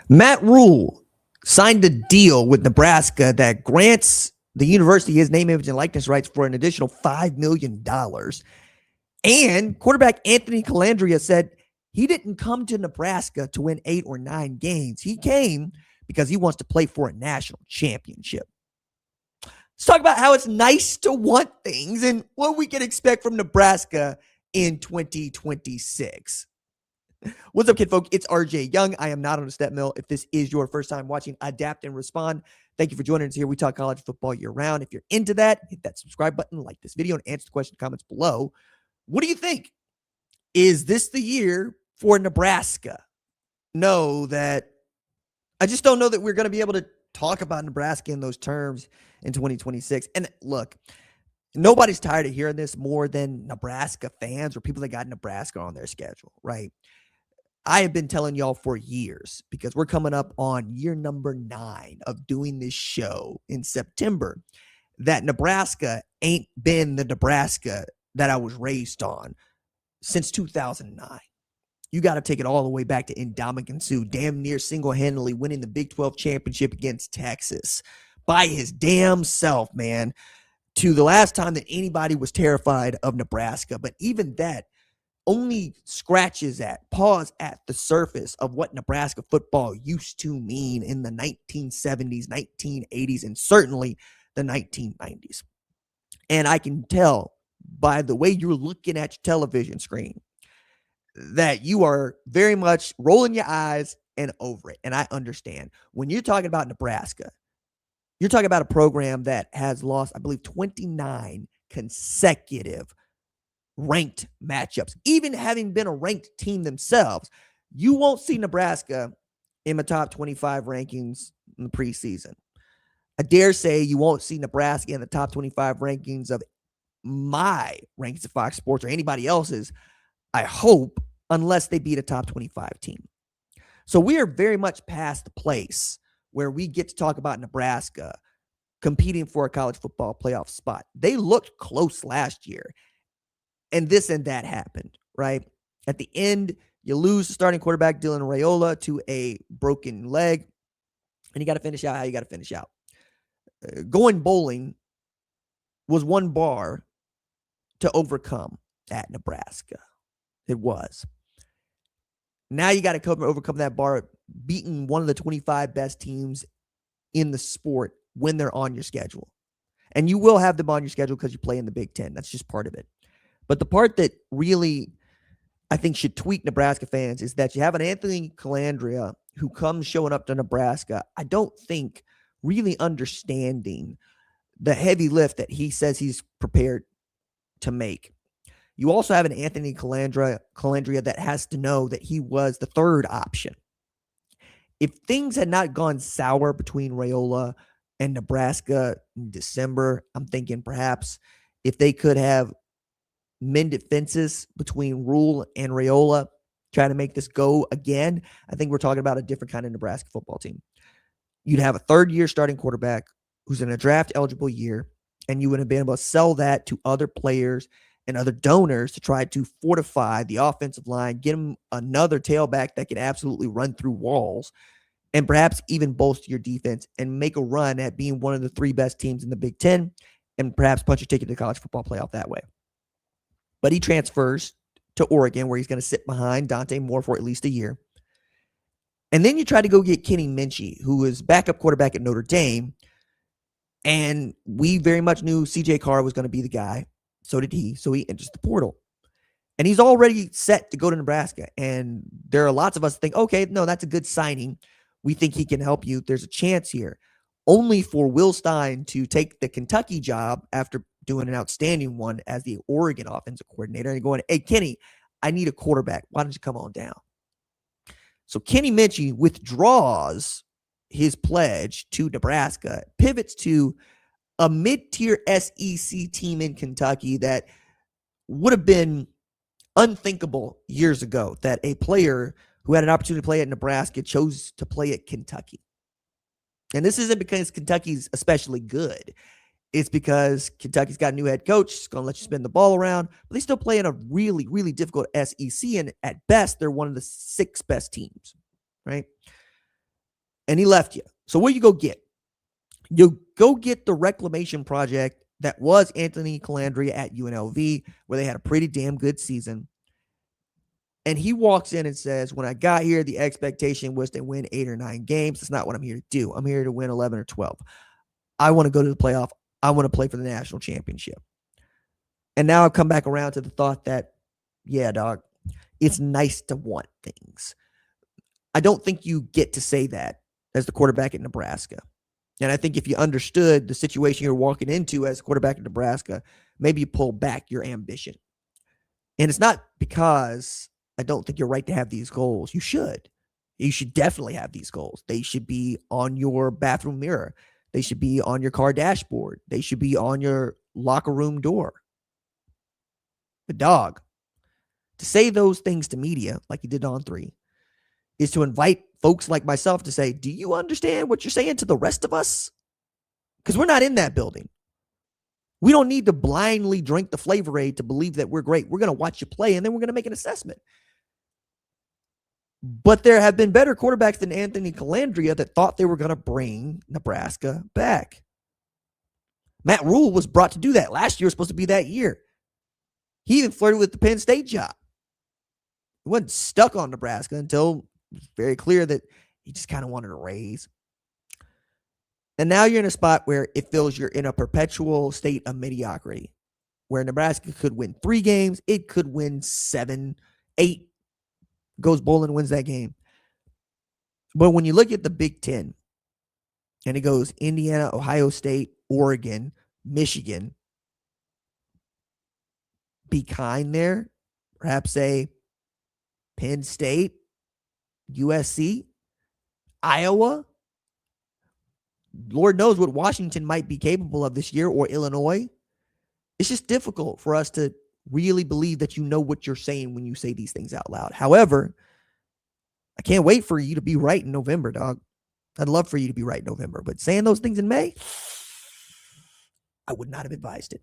Matt Rule signed a deal with Nebraska that grants the university his name, image, and likeness rights for an additional $5 million. And quarterback Anthony Colandrea said he didn't come to Nebraska to win 8 or 9 games. He came because he wants to play for a national championship. Let's talk about how it's nice to want things and what we can expect from Nebraska in 2026. What's up, kid folk? It's RJ Young. I am not on a step mill. If this is your first time watching Adapt and Respond, thank you for joining us here. We talk college football year round. If you're into that, hit that subscribe button, like this video, and answer the question in the comments below. What do you think? Is this the year for Nebraska? I just don't know that we're going to be able to talk about Nebraska in those terms in 2026. And look, nobody's tired of hearing this more than Nebraska fans or people that got Nebraska on their schedule, right? I have been telling y'all for years, because we're coming up on year number 9 of doing this show in September, that Nebraska ain't been the Nebraska that I was raised on since 2009. You got to take it all the way back to Ndamukong Suh, damn near single-handedly winning the Big 12 championship against Texas by his damn self, man, to the last time that anybody was terrified of Nebraska. But even that only paws at the surface of what Nebraska football used to mean in the 1970s, 1980s, and certainly the 1990s. And I can tell by the way you're looking at your television screen that you are very much rolling your eyes and over it. And I understand. When you're talking about Nebraska, you're talking about a program that has lost, I believe, 29 consecutive ranked matchups. Even having been a ranked team themselves, you won't see Nebraska in the top 25 rankings in the preseason. I dare say you won't see Nebraska in the top 25 rankings of my rankings of Fox Sports or anybody else's, I hope, unless they beat a top 25 team. So we are very much past the place where we get to talk about Nebraska competing for a college football playoff spot. They looked close last year, and this and that happened, right? At the end, you lose starting quarterback Dylan Raiola to a broken leg, and you got to finish out how you got to finish out. Going bowling was one bar to overcome at Nebraska. It was. Now you got to overcome that bar, beating one of the 25 best teams in the sport when they're on your schedule. And you will have them on your schedule because you play in the Big Ten. That's just part of it. But the part that really, I think, should tweak Nebraska fans is that you have an Anthony Colandrea who comes showing up to Nebraska, I don't think really understanding the heavy lift that he says he's prepared to make. You also have an Anthony Colandrea that has to know that he was the third option. If things had not gone sour between Raiola and Nebraska in December, I'm thinking perhaps if they could have mended fences between Rule and Raiola, trying to make this go again, I think we're talking about a different kind of Nebraska football team. You'd have a third-year starting quarterback who's in a draft-eligible year, and you would have been able to sell that to other players and other donors to try to fortify the offensive line, get them another tailback that can absolutely run through walls, and perhaps even bolster your defense and make a run at being one of the 3 best teams in the Big Ten and perhaps punch your ticket to the college football playoff that way. But he transfers to Oregon, where he's going to sit behind Dante Moore for at least a year. And then you try to go get Kenny Minchey, who is backup quarterback at Notre Dame. And we very much knew CJ Carr was going to be the guy. So did he. So he enters the portal. And he's already set to go to Nebraska. And there are lots of us think, okay, no, that's a good signing. We think he can help you. There's a chance here. Only for Will Stein to take the Kentucky job after doing an outstanding one as the Oregon offensive coordinator and going, hey, Kenny, I need a quarterback. Why don't you come on down? So Kenny Minchey withdraws his pledge to Nebraska, pivots to a mid-tier SEC team in Kentucky that would have been unthinkable years ago, that a player who had an opportunity to play at Nebraska chose to play at Kentucky. And this isn't because Kentucky's especially good. It's because Kentucky's got a new head coach. It's going to let you spin the ball around. But they still play in a really, really difficult SEC. And at best, they're one of the 6 best teams, right? and he left you. So what you go get? You go get the reclamation project that was Anthony Colandrea at UNLV, where they had a pretty damn good season. And he walks in and says, when I got here, the expectation was to win 8 or 9 games. That's not what I'm here to do. I'm here to win 11 or 12. I want to go to the playoff. I want to play for the national championship. And now I've come back around to the thought that, yeah, dog, it's nice to want things. I don't think you get to say that as the quarterback at Nebraska. And I think if you understood the situation you're walking into as quarterback at Nebraska, maybe you pull back your ambition. And it's not because I don't think you're right to have these goals. You should. You should definitely have these goals. They should be on your bathroom mirror. They should be on your car dashboard. They should be on your locker room door. But dog, to say those things to media like you did on 3 is to invite folks like myself to say, do you understand what you're saying to the rest of us? Because we're not in that building. We don't need to blindly drink the flavor aid to believe that we're great. We're going to watch you play, and then we're going to make an assessment. But there have been better quarterbacks than Anthony Colandrea that thought they were going to bring Nebraska back. Matt Rule was brought to do that. Last year was supposed to be that year. He even flirted with the Penn State job. He wasn't stuck on Nebraska until it was very clear that he just kind of wanted a raise. And now you're in a spot where it feels you're in a perpetual state of mediocrity, where Nebraska could win 3 games. It could win 7, 8, goes bowling, wins that game. But when you look at the Big Ten, and it goes Indiana, Ohio State, Oregon, Michigan, be kind there. Perhaps say Penn State, USC, Iowa. Lord knows what Washington might be capable of this year, or Illinois. It's just difficult for us to really believe that you know what you're saying when you say these things out loud. However, I can't wait for you to be right in November, dog. I'd love for you to be right in November. But saying those things in May, I would not have advised it.